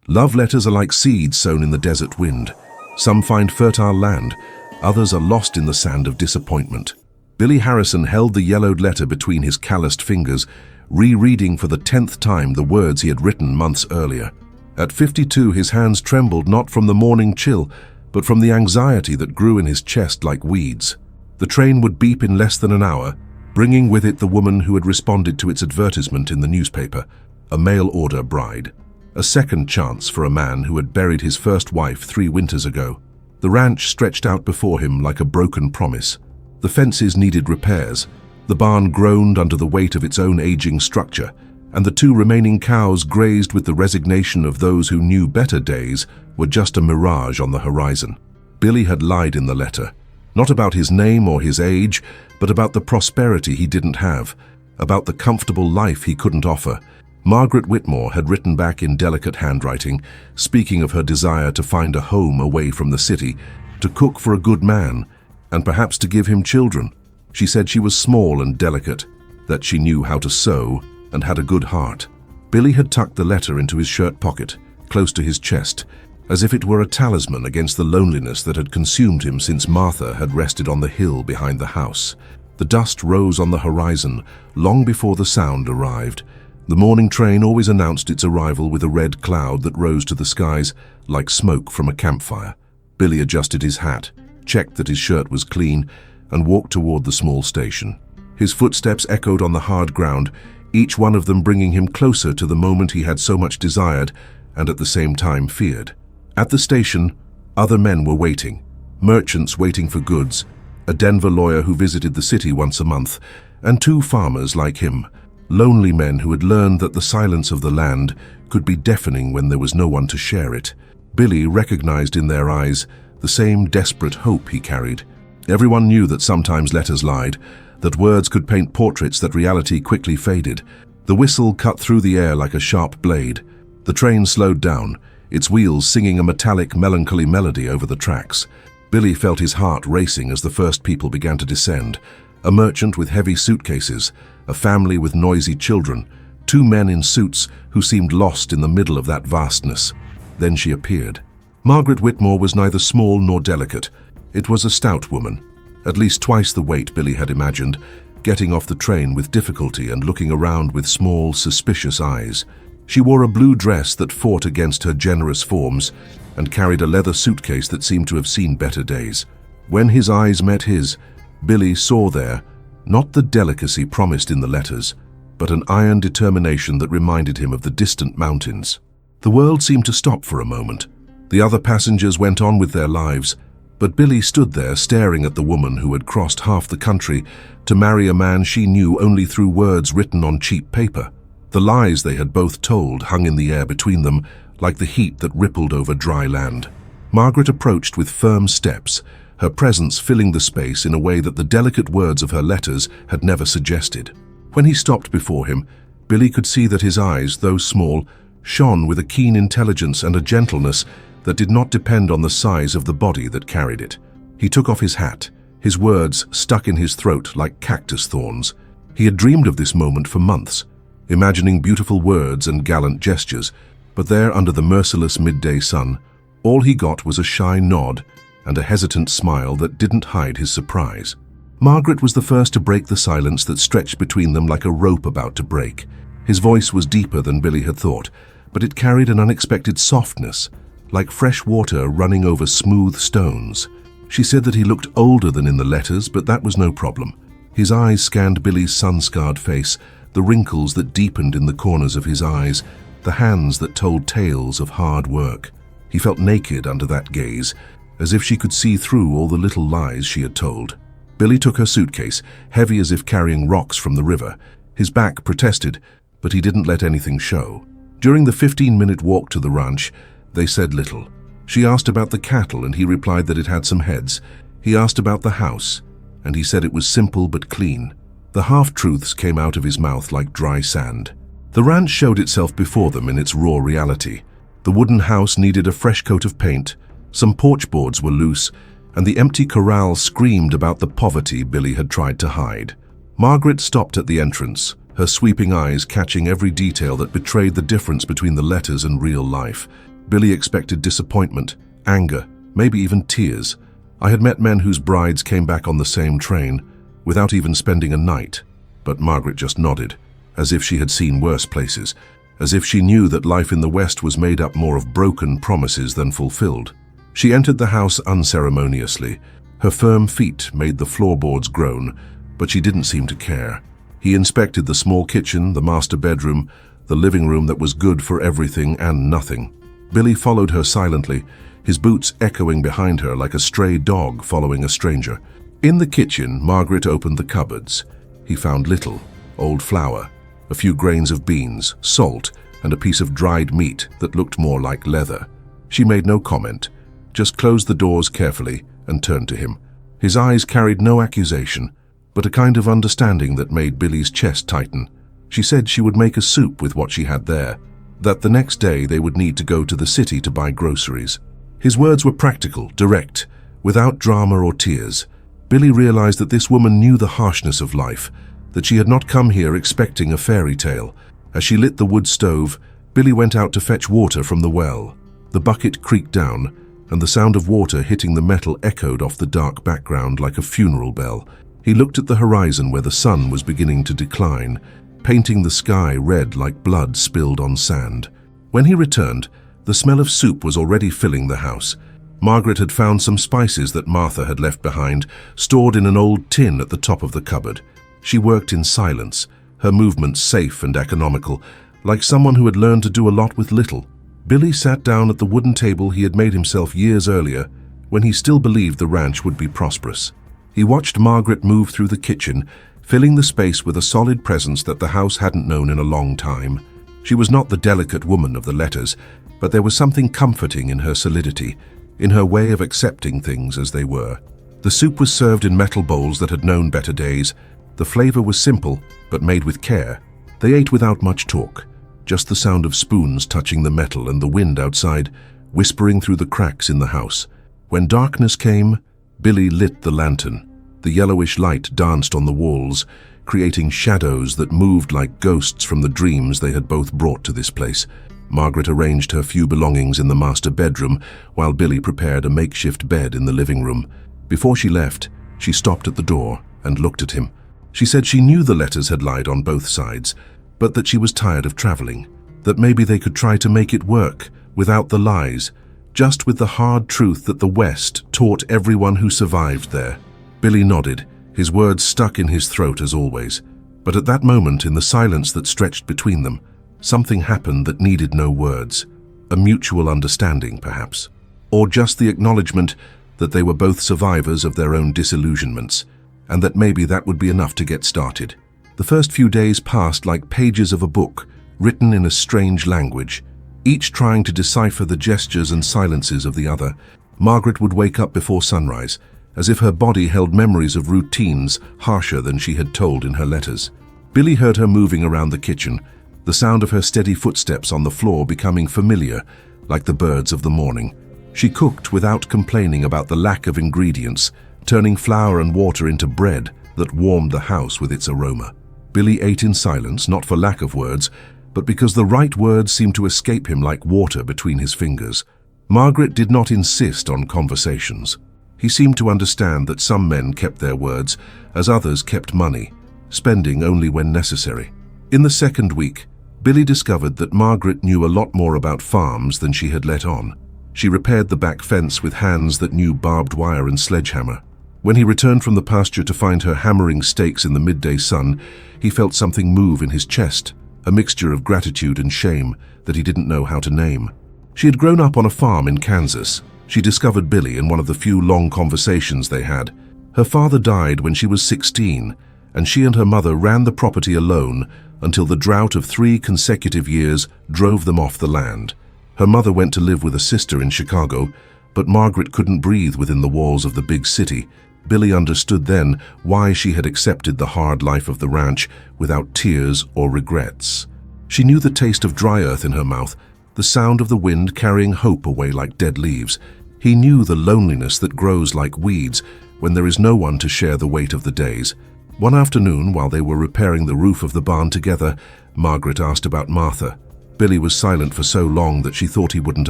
Love letters are like seeds sown in the desert wind. Some find fertile land, others are lost in the sand of disappointment. Billy Harrison held the yellowed letter between his calloused fingers, rereading for the 10th time the words he had written months earlier. At 52, his hands trembled not from the morning chill, but from the anxiety that grew in his chest like weeds. The train would beep in less than an hour, bringing with it the woman who had responded to its advertisement in the newspaper, a mail-order bride. A second chance for a man who had buried his first wife 3 winters ago. The ranch stretched out before him like a broken promise. The fences needed repairs, the barn groaned under the weight of its own aging structure, and the 2 remaining cows grazed with the resignation of those who knew better days were just a mirage on the horizon. Billy had lied in the letter, not about his name or his age, but about the prosperity he didn't have, about the comfortable life he couldn't offer. Margaret Whitmore had written back in delicate handwriting, speaking of her desire to find a home away from the city, to cook for a good man, and perhaps to give him children. She said she was small and delicate, that she knew how to sew and had a good heart. Billy had tucked the letter into his shirt pocket, close to his chest, as if it were a talisman against the loneliness that had consumed him since Martha had rested on the hill behind the house. The dust rose on the horizon long before the sound arrived. The morning train always announced its arrival with a red cloud that rose to the skies like smoke from a campfire. Billy adjusted his hat, checked that his shirt was clean, and walked toward the small station. His footsteps echoed on the hard ground, each one of them bringing him closer to the moment he had so much desired and at the same time feared. At the station, other men were waiting, merchants waiting for goods, a Denver lawyer who visited the city once a month, and 2 farmers like him, lonely men who had learned that the silence of the land could be deafening when there was no one to share it. Billy recognized in their eyes the same desperate hope he carried. Everyone knew that sometimes letters lied, that words could paint portraits that reality quickly faded. The whistle cut through the air like a sharp blade. The train slowed down, its wheels singing a metallic, melancholy melody over the tracks. Billy felt his heart racing as the first people began to descend. A merchant with heavy suitcases, a family with noisy children, 2 men in suits who seemed lost in the middle of that vastness. Then she appeared. Margaret Whitmore was neither small nor delicate. It was a stout woman, at least twice the weight Billy had imagined, getting off the train with difficulty and looking around with small, suspicious eyes. She wore a blue dress that fought against her generous forms and carried a leather suitcase that seemed to have seen better days. When his eyes met his, Billy saw there not the delicacy promised in the letters, but an iron determination that reminded him of the distant mountains. The world seemed to stop for a moment. The other passengers went on with their lives, but Billy stood there staring at the woman who had crossed half the country to marry a man she knew only through words written on cheap paper. The lies they had both told hung in the air between them like the heat that rippled over dry land. Margaret approached with firm steps, her presence filling the space in a way that the delicate words of her letters had never suggested. When he stopped before him, Billy could see that his eyes, though small, shone with a keen intelligence and a gentleness that did not depend on the size of the body that carried it. He took off his hat, his words stuck in his throat like cactus thorns. He had dreamed of this moment for months, imagining beautiful words and gallant gestures, but there under the merciless midday sun, all he got was a shy nod and a hesitant smile that didn't hide his surprise. Margaret was the first to break the silence that stretched between them like a rope about to break. His voice was deeper than Billy had thought, but it carried an unexpected softness, like fresh water running over smooth stones. She said that he looked older than in the letters, but that was no problem. His eyes scanned Billy's sun-scarred face, the wrinkles that deepened in the corners of his eyes, the hands that told tales of hard work. He felt naked under that gaze, as if she could see through all the little lies she had told. Billy took her suitcase, heavy as if carrying rocks from the river. His back protested, but he didn't let anything show. During the 15-minute walk to the ranch, they said little. She asked about the cattle, and he replied that it had some heads. He asked about the house, and he said it was simple but clean. The half-truths came out of his mouth like dry sand. The ranch showed itself before them in its raw reality. The wooden house needed a fresh coat of paint, some porch boards were loose, and the empty corral screamed about the poverty Billy had tried to hide. Margaret stopped at the entrance, her sweeping eyes catching every detail that betrayed the difference between the letters and real life. Billy expected disappointment, anger, maybe even tears. I had met men whose brides came back on the same train, without even spending a night. But Margaret just nodded, as if she had seen worse places, as if she knew that life in the West was made up more of broken promises than fulfilled. She entered the house unceremoniously. Her firm feet made the floorboards groan, but she didn't seem to care. He inspected the small kitchen, the master bedroom, the living room that was good for everything and nothing. Billy followed her silently, his boots echoing behind her like a stray dog following a stranger. In the kitchen, Margaret opened the cupboards. He found little: old flour, a few grains of beans, salt, and a piece of dried meat that looked more like leather. She made no comment, just closed the doors carefully and turned to him. His eyes carried no accusation, but a kind of understanding that made Billy's chest tighten. She said she would make a soup with what she had there, that the next day they would need to go to the city to buy groceries. His words were practical, direct, without drama or tears. Billy realized that this woman knew the harshness of life, that she had not come here expecting a fairy tale. As she lit the wood stove, Billy went out to fetch water from the well. The bucket creaked down, and the sound of water hitting the metal echoed off the dark background like a funeral bell. He looked at the horizon where the sun was beginning to decline, painting the sky red like blood spilled on sand. When he returned, the smell of soup was already filling the house. Margaret had found some spices that Martha had left behind, stored in an old tin at the top of the cupboard. She worked in silence, her movements safe and economical, like someone who had learned to do a lot with little. Billy sat down at the wooden table he had made himself years earlier, when he still believed the ranch would be prosperous. He watched Margaret move through the kitchen, filling the space with a solid presence that the house hadn't known in a long time. She was not the delicate woman of the letters, but there was something comforting in her solidity, in her way of accepting things as they were. The soup was served in metal bowls that had known better days. The flavor was simple, but made with care. They ate without much talk, just the sound of spoons touching the metal and the wind outside, whispering through the cracks in the house. When darkness came, Billy lit the lantern. The yellowish light danced on the walls, creating shadows that moved like ghosts from the dreams they had both brought to this place. Margaret arranged her few belongings in the master bedroom, while Billy prepared a makeshift bed in the living room. Before she left, she stopped at the door and looked at him. She said she knew the letters had lied on both sides, but that she was tired of traveling, that maybe they could try to make it work without the lies, just with the hard truth that the West taught everyone who survived there. Billy nodded, his words stuck in his throat as always. But at that moment, in the silence that stretched between them, something happened that needed no words. A mutual understanding, perhaps. Or just the acknowledgement that they were both survivors of their own disillusionments, and that maybe that would be enough to get started. The first few days passed like pages of a book, written in a strange language, each trying to decipher the gestures and silences of the other. Margaret would wake up before sunrise, as if her body held memories of routines harsher than she had told in her letters. Billy heard her moving around the kitchen, the sound of her steady footsteps on the floor becoming familiar, like the birds of the morning. She cooked without complaining about the lack of ingredients, turning flour and water into bread that warmed the house with its aroma. Billy ate in silence, not for lack of words, but because the right words seemed to escape him like water between his fingers. Margaret did not insist on conversations. He seemed to understand that some men kept their words, as others kept money, spending only when necessary. In the second week, Billy discovered that Margaret knew a lot more about farms than she had let on. She repaired the back fence with hands that knew barbed wire and sledgehammer. When he returned from the pasture to find her hammering stakes in the midday sun, he felt something move in his chest, a mixture of gratitude and shame that he didn't know how to name. She had grown up on a farm in Kansas. She discovered Billy in one of the few long conversations they had. Her father died when she was 16, and she and her mother ran the property alone until the drought of 3 consecutive years drove them off the land. Her mother went to live with a sister in Chicago, but Margaret couldn't breathe within the walls of the big city. Billy understood then why she had accepted the hard life of the ranch without tears or regrets. She knew the taste of dry earth in her mouth, the sound of the wind carrying hope away like dead leaves. He knew the loneliness that grows like weeds when there is no one to share the weight of the days. One afternoon, while they were repairing the roof of the barn together, Margaret asked about Martha. Billy was silent for so long that she thought he wouldn't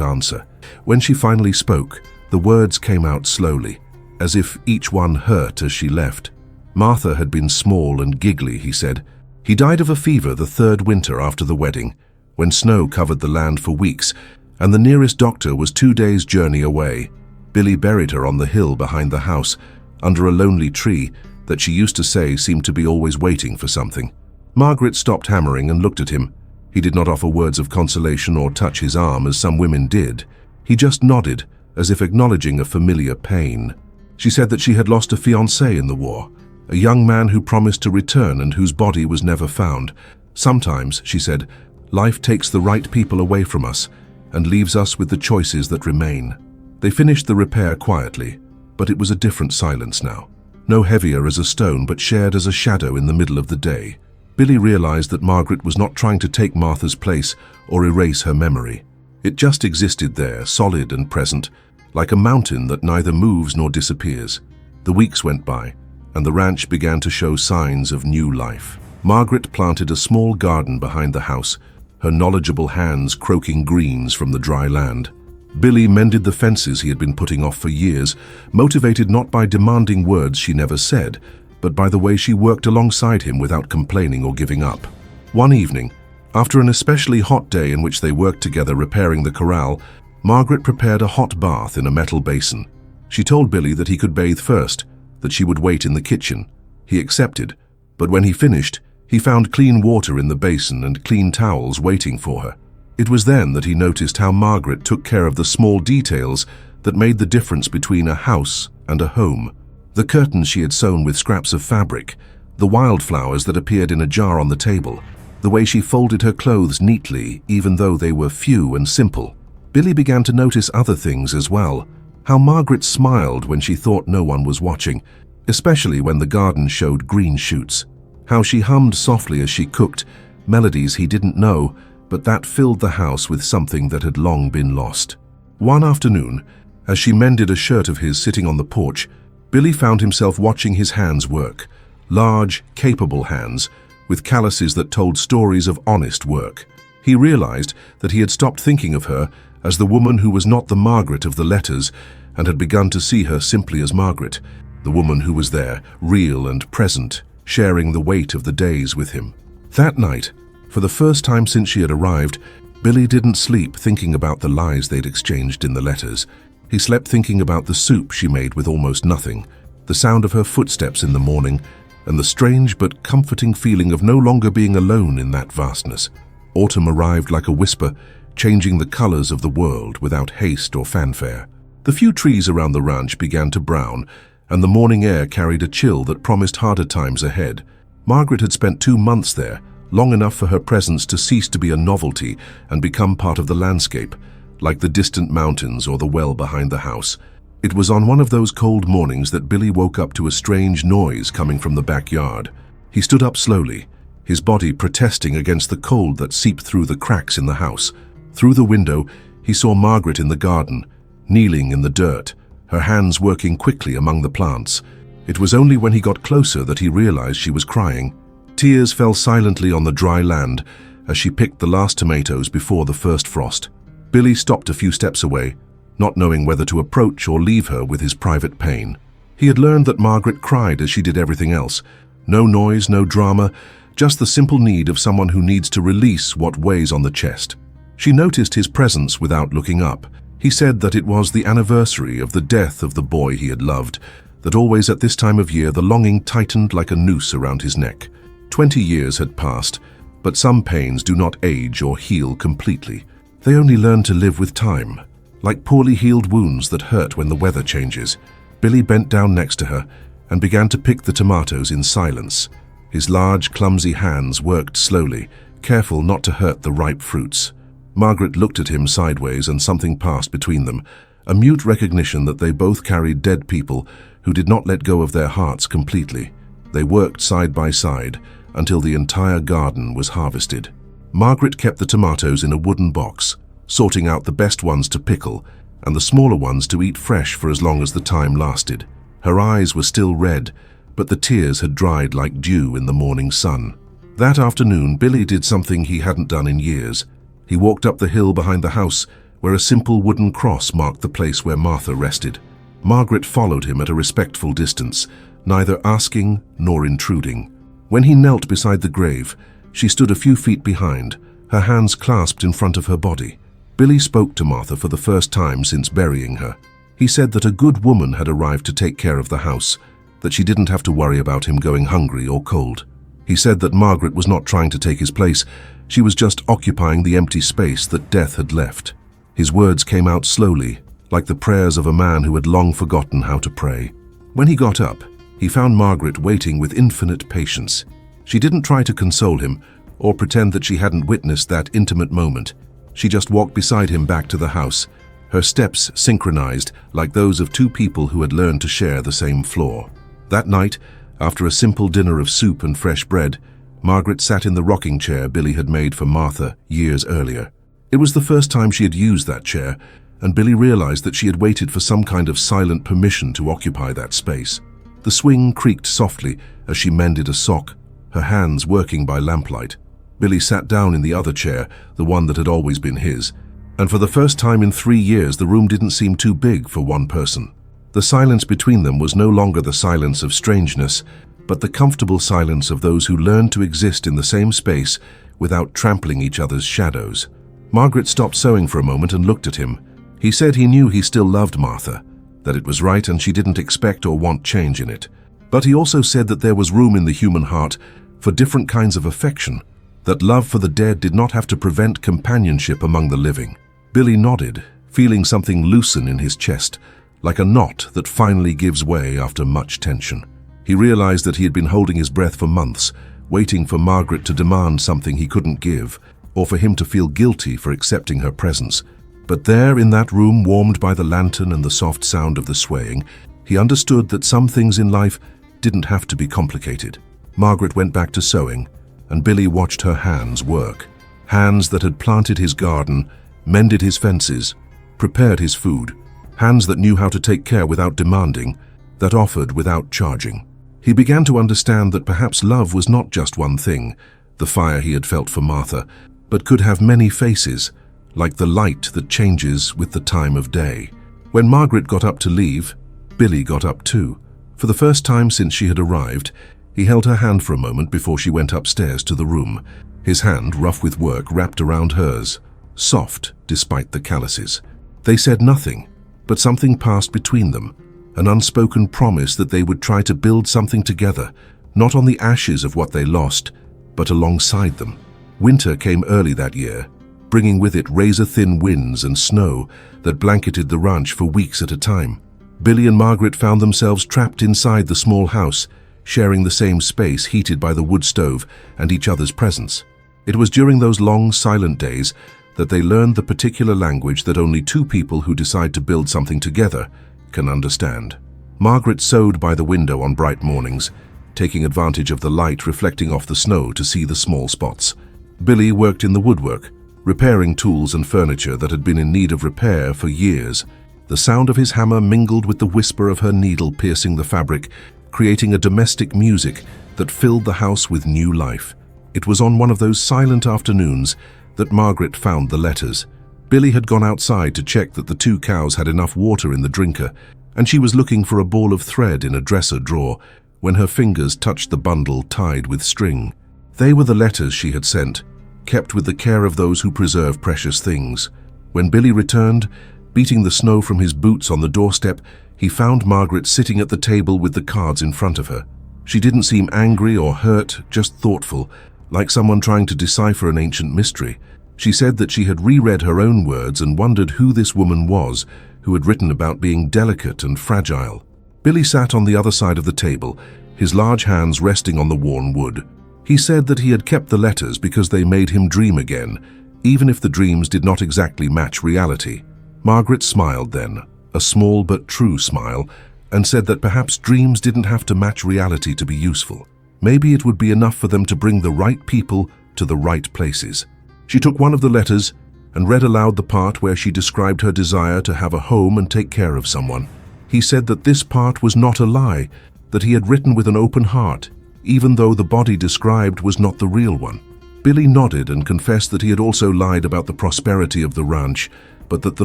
answer. When she finally spoke, the words came out slowly, as if each one hurt as she left. Martha had been small and giggly, he said. He died of a fever the third winter after the wedding, when snow covered the land for weeks, and the nearest doctor was 2 days' journey away. Billy buried her on the hill behind the house, under a lonely tree that she used to say seemed to be always waiting for something. Margaret stopped hammering and looked at him. He did not offer words of consolation or touch his arm as some women did. He just nodded, as if acknowledging a familiar pain. She said that she had lost a fiancé in the war, a young man who promised to return and whose body was never found. Sometimes, she said, life takes the right people away from us and leaves us with the choices that remain. They finished the repair quietly, but it was a different silence now. No heavier as a stone, but shared as a shadow in the middle of the day. Billy realized that Margaret was not trying to take Martha's place or erase her memory. It just existed there, solid and present, like a mountain that neither moves nor disappears. The weeks went by, and the ranch began to show signs of new life. Margaret planted a small garden behind the house, her knowledgeable hands croaking greens from the dry land. Billy mended the fences he had been putting off for years, motivated not by demanding words she never said, but by the way she worked alongside him without complaining or giving up. One evening, after an especially hot day in which they worked together repairing the corral, Margaret prepared a hot bath in a metal basin. She told Billy that he could bathe first, that she would wait in the kitchen. He accepted, but when he finished, he found clean water in the basin and clean towels waiting for her. It was then that he noticed how Margaret took care of the small details that made the difference between a house and a home. The curtains she had sewn with scraps of fabric, the wildflowers that appeared in a jar on the table, the way she folded her clothes neatly, even though they were few and simple. Billy began to notice other things as well. How Margaret smiled when she thought no one was watching, especially when the garden showed green shoots. How she hummed softly as she cooked, melodies he didn't know, but that filled the house with something that had long been lost. One afternoon, as she mended a shirt of his sitting on the porch, Billy found himself watching his hands work. Large, capable hands, with calluses that told stories of honest work. He realized that he had stopped thinking of her as the woman who was not the Margaret of the letters and had begun to see her simply as Margaret, the woman who was there, real and present, sharing the weight of the days with him. That night, for the first time since she had arrived, Billy didn't sleep thinking about the lies they'd exchanged in the letters. He slept thinking about the soup she made with almost nothing, the sound of her footsteps in the morning, and the strange but comforting feeling of no longer being alone in that vastness. Autumn arrived like a whisper, changing the colors of the world without haste or fanfare. The few trees around the ranch began to brown, and the morning air carried a chill that promised harder times ahead. Margaret had spent 2 months there, long enough for her presence to cease to be a novelty and become part of the landscape, like the distant mountains or the well behind the house. It was on one of those cold mornings that Billy woke up to a strange noise coming from the backyard. He stood up slowly, his body protesting against the cold that seeped through the cracks in the house. Through the window, he saw Margaret in the garden, kneeling in the dirt, her hands working quickly among the plants. It was only when he got closer that he realized she was crying. Tears fell silently on the dry land as she picked the last tomatoes before the first frost. Billy stopped a few steps away, not knowing whether to approach or leave her with his private pain. He had learned that Margaret cried as she did everything else. No noise, no drama, just the simple need of someone who needs to release what weighs on the chest. She noticed his presence without looking up. He said that it was the anniversary of the death of the boy he had loved, that always at this time of year the longing tightened like a noose around his neck. 20 years had passed, but some pains do not age or heal completely. They only learn to live with time, like poorly healed wounds that hurt when the weather changes. Billy bent down next to her and began to pick the tomatoes in silence. His large, clumsy hands worked slowly, careful not to hurt the ripe fruits. Margaret looked at him sideways and something passed between them, a mute recognition that they both carried dead people who did not let go of their hearts completely. They worked side by side until the entire garden was harvested. Margaret kept the tomatoes in a wooden box, sorting out the best ones to pickle and the smaller ones to eat fresh for as long as the time lasted. Her eyes were still red, but the tears had dried like dew in the morning sun. That afternoon, Billy did something he hadn't done in years. He walked up the hill behind the house, where a simple wooden cross marked the place where Martha rested. Margaret followed him at a respectful distance, neither asking nor intruding. When he knelt beside the grave, she stood a few feet behind, her hands clasped in front of her body. Billy spoke to Martha for the first time since burying her. He said that a good woman had arrived to take care of the house, that she didn't have to worry about him going hungry or cold. He said that Margaret was not trying to take his place, she was just occupying the empty space that death had left. His words came out slowly, like the prayers of a man who had long forgotten how to pray. When he got up, he found Margaret waiting with infinite patience. She didn't try to console him or pretend that she hadn't witnessed that intimate moment. She just walked beside him back to the house, her steps synchronized like those of two people who had learned to share the same floor. That night, after a simple dinner of soup and fresh bread, Margaret sat in the rocking chair Billy had made for Martha years earlier. It was the first time she had used that chair, and Billy realized that she had waited for some kind of silent permission to occupy that space. The swing creaked softly as she mended a sock, her hands working by lamplight. Billy sat down in the other chair, the one that had always been his, and for the first time in 3 years the room didn't seem too big for one person. The silence between them was no longer the silence of strangeness, but the comfortable silence of those who learned to exist in the same space without trampling each other's shadows. Margaret stopped sewing for a moment and looked at him. He said he knew he still loved Martha, that it was right and she didn't expect or want change in it. But he also said that there was room in the human heart for different kinds of affection, that love for the dead did not have to prevent companionship among the living. Billy nodded, feeling something loosen in his chest, like a knot that finally gives way after much tension. He realized that he had been holding his breath for months, waiting for Margaret to demand something he couldn't give, or for him to feel guilty for accepting her presence. But there, in that room warmed by the lantern and the soft sound of the swaying, he understood that some things in life didn't have to be complicated. Margaret went back to sewing, and Billy watched her hands work. Hands that had planted his garden, mended his fences, prepared his food. Hands that knew how to take care without demanding, that offered without charging. He began to understand that perhaps love was not just one thing, the fire he had felt for Martha, but could have many faces, like the light that changes with the time of day. When Margaret got up to leave, Billy got up too. For the first time since she had arrived, he held her hand for a moment before she went upstairs to the room, his hand, rough with work, wrapped around hers, soft despite the calluses. They said nothing, but something passed between them, an unspoken promise that they would try to build something together, not on the ashes of what they lost, but alongside them. Winter came early that year, bringing with it razor-thin winds and snow that blanketed the ranch for weeks at a time. Billy and Margaret found themselves trapped inside the small house, sharing the same space heated by the wood stove and each other's presence. It was during those long, silent days that they learned the particular language that only two people who decide to build something together can understand. Margaret sewed by the window on bright mornings, taking advantage of the light reflecting off the snow to see the small spots. Billy worked in the woodwork, repairing tools and furniture that had been in need of repair for years. The sound of his hammer mingled with the whisper of her needle piercing the fabric, creating a domestic music that filled the house with new life. It was on one of those silent afternoons that Margaret found the letters. Billy had gone outside to check that the 2 cows had enough water in the drinker, and she was looking for a ball of thread in a dresser drawer when her fingers touched the bundle tied with string. They were the letters she had sent, kept with the care of those who preserve precious things. When Billy returned, beating the snow from his boots on the doorstep, he found Margaret sitting at the table with the cards in front of her. She didn't seem angry or hurt, just thoughtful, like someone trying to decipher an ancient mystery. She said that she had reread her own words and wondered who this woman was who had written about being delicate and fragile. Billy sat on the other side of the table, his large hands resting on the worn wood. He said that he had kept the letters because they made him dream again, even if the dreams did not exactly match reality. Margaret smiled then, a small but true smile, and said that perhaps dreams didn't have to match reality to be useful. Maybe it would be enough for them to bring the right people to the right places. She took one of the letters and read aloud the part where she described her desire to have a home and take care of someone. He said that this part was not a lie, that he had written with an open heart, even though the body described was not the real one. Billy nodded and confessed that he had also lied about the prosperity of the ranch, but that the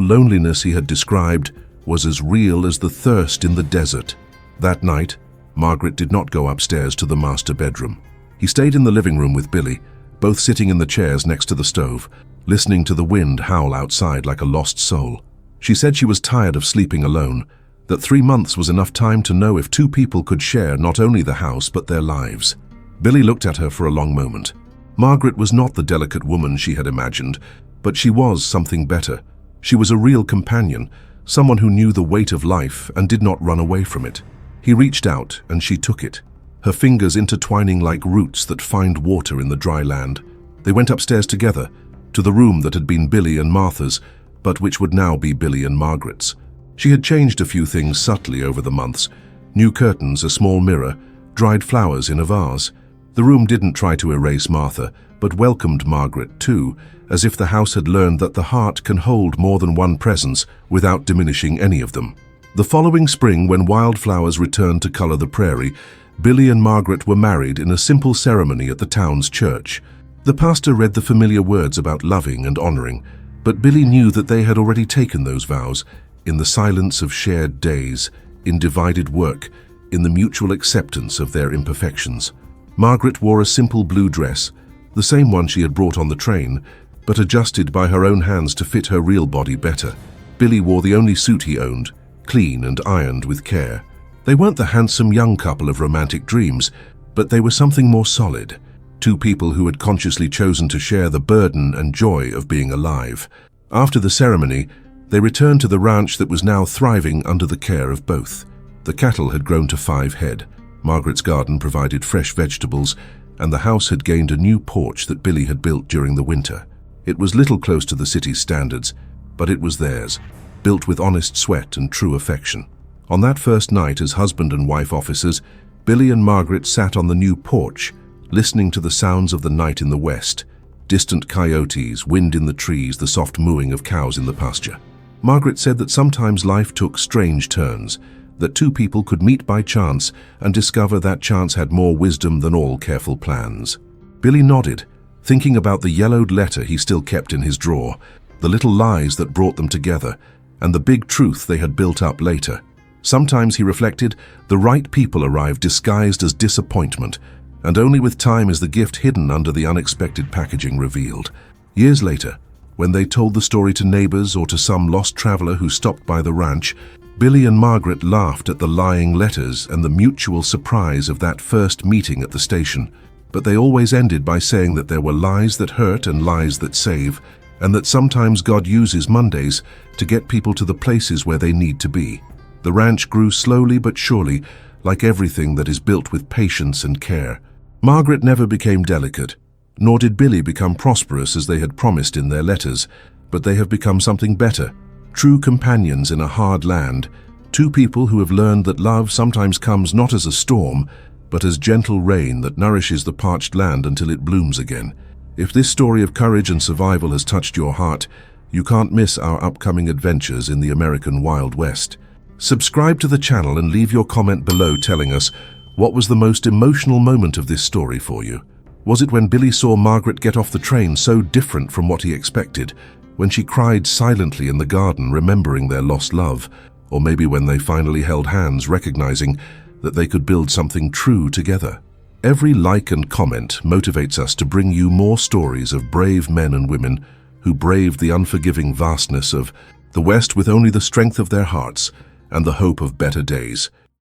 loneliness he had described was as real as the thirst in the desert. That night, Margaret did not go upstairs to the master bedroom. He stayed in the living room with Billy, both sitting in the chairs next to the stove, listening to the wind howl outside like a lost soul. She said she was tired of sleeping alone, that 3 months was enough time to know if two people could share not only the house but their lives. Billy looked at her for a long moment. Margaret was not the delicate woman she had imagined, but she was something better. She was a real companion, someone who knew the weight of life and did not run away from it. He reached out and she took it, her fingers intertwining like roots that find water in the dry land. They went upstairs together, to the room that had been Billy and Martha's, but which would now be Billy and Margaret's. She had changed a few things subtly over the months: new curtains, a small mirror, dried flowers in a vase. The room didn't try to erase Martha, but welcomed Margaret too, as if the house had learned that the heart can hold more than one presence without diminishing any of them. The following spring, when wildflowers returned to color the prairie, Billy and Margaret were married in a simple ceremony at the town's church. The pastor read the familiar words about loving and honoring, but Billy knew that they had already taken those vows, in the silence of shared days, in divided work, in the mutual acceptance of their imperfections. Margaret wore a simple blue dress, the same one she had brought on the train, but adjusted by her own hands to fit her real body better. Billy wore the only suit he owned, clean and ironed with care. They weren't the handsome young couple of romantic dreams, but they were something more solid. Two people who had consciously chosen to share the burden and joy of being alive. After the ceremony, they returned to the ranch that was now thriving under the care of both. The cattle had grown to 5 head. Margaret's garden provided fresh vegetables, and the house had gained a new porch that Billy had built during the winter. It was little close to the city's standards, but it was theirs, built with honest sweat and true affection. On that first night as husband and wife officers, Billy and Margaret sat on the new porch, listening to the sounds of the night in the west, distant coyotes, wind in the trees, the soft mooing of cows in the pasture. Margaret said that sometimes life took strange turns, that two people could meet by chance and discover that chance had more wisdom than all careful plans. Billy nodded, thinking about the yellowed letter he still kept in his drawer, the little lies that brought them together, and the big truth they had built up later. Sometimes, he reflected, the right people arrive disguised as disappointment, and only with time is the gift hidden under the unexpected packaging revealed. Years later, when they told the story to neighbors or to some lost traveler who stopped by the ranch, Billy and Margaret laughed at the lying letters and the mutual surprise of that first meeting at the station. But they always ended by saying that there were lies that hurt and lies that save, and that sometimes God uses Mondays to get people to the places where they need to be. The ranch grew slowly but surely, like everything that is built with patience and care. Margaret never became delicate, nor did Billy become prosperous as they had promised in their letters, but they have become something better. True companions in a hard land, two people who have learned that love sometimes comes not as a storm, but as gentle rain that nourishes the parched land until it blooms again. If this story of courage and survival has touched your heart, you can't miss our upcoming adventures in the American Wild West. Subscribe to the channel and leave your comment below telling us what was the most emotional moment of this story for you. Was it when Billy saw Margaret get off the train so different from what he expected, when she cried silently in the garden remembering their lost love, or maybe when they finally held hands recognizing that they could build something true together? Every like and comment motivates us to bring you more stories of brave men and women who braved the unforgiving vastness of the West with only the strength of their hearts and the hope of better days.